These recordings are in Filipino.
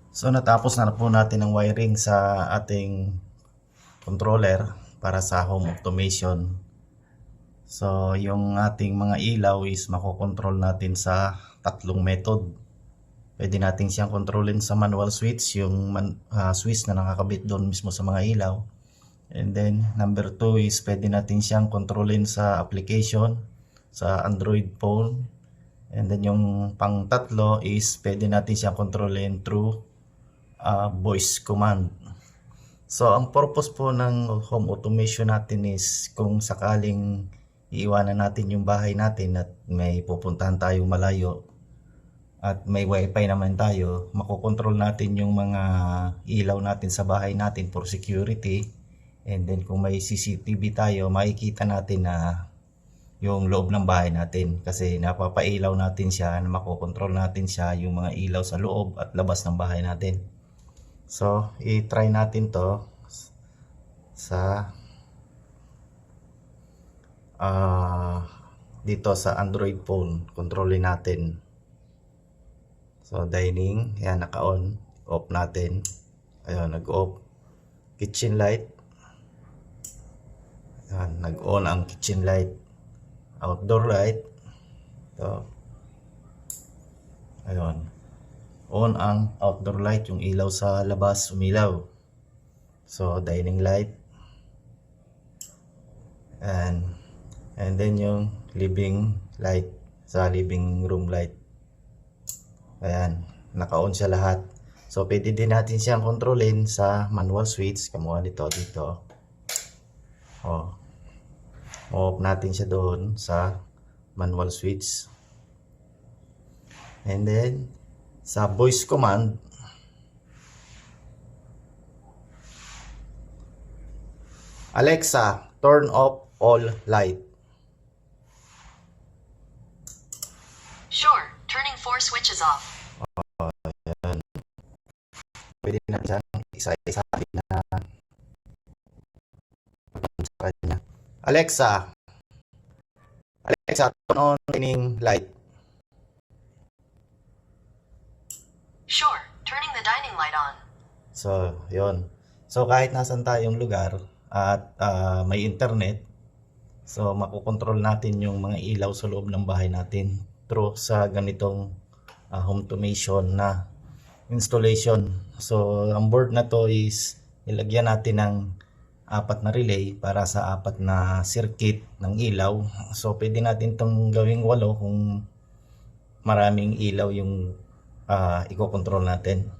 So natapos na po natin ang wiring sa ating controller para sa home automation. So yung ating mga ilaw is makokontrol natin sa tatlong method. Pwede natin siyang kontrolin sa manual switch, yung switch na nakakabit doon mismo sa mga ilaw. And then number 2 is pwede natin siyang kontrolin sa application sa Android phone. And then yung pang tatlo is pwede natin siyang kontrolin through voice command. So ang purpose po ng home automation natin is kung sakaling iiwanan natin yung bahay natin at may pupuntahan tayong malayo at may wifi naman tayo, makokontrol natin yung mga ilaw natin sa bahay natin for security. And then kung may CCTV tayo, makikita natin na yung loob ng bahay natin kasi napapailaw natin siya, na makokontrol natin siya yung mga ilaw sa loob at labas ng bahay natin. So i-try natin to sa dito sa Android phone. Kontrolin natin. So dining, yan, naka-on. Off natin. Ayun, nag-off. Kitchen light. Yan, nag-on ang kitchen light. Outdoor light. Ito. Ayun. On ang outdoor light, yung ilaw sa labas umilaw. So dining light. And then yung living light, sa living room light. Ayan, naka-on siya lahat. So pwede din natin siyang kontrolin sa manual switch. Kamuha nito dito. Off natin siya doon sa manual switch. And then sa voice command, Alexa, turn off all light. Sure, turning 4 switches off. Ayan. Pwede na siyang isa-isahin na sa kanya. Alexa, turn on dining light. Sure, turning the dining light on. So, yon. So, kahit nasan tayong lugar at may internet, so makokontrol natin yung mga ilaw sa loob ng bahay natin through sa ganitong home automation na installation. So ang board na to is ilagyan natin ng 4 na relay para sa 4 na circuit ng ilaw. So pwede natin itong gawing 8 kung maraming ilaw yung iko-control natin.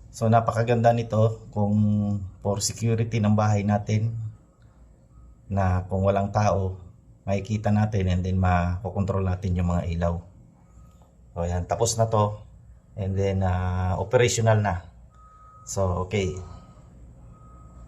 So napakaganda nito kung for security ng bahay natin, na kung walang tao makikita natin and then makokontrol natin yung mga ilaw. So yan, tapos na to and then operational na. So okay.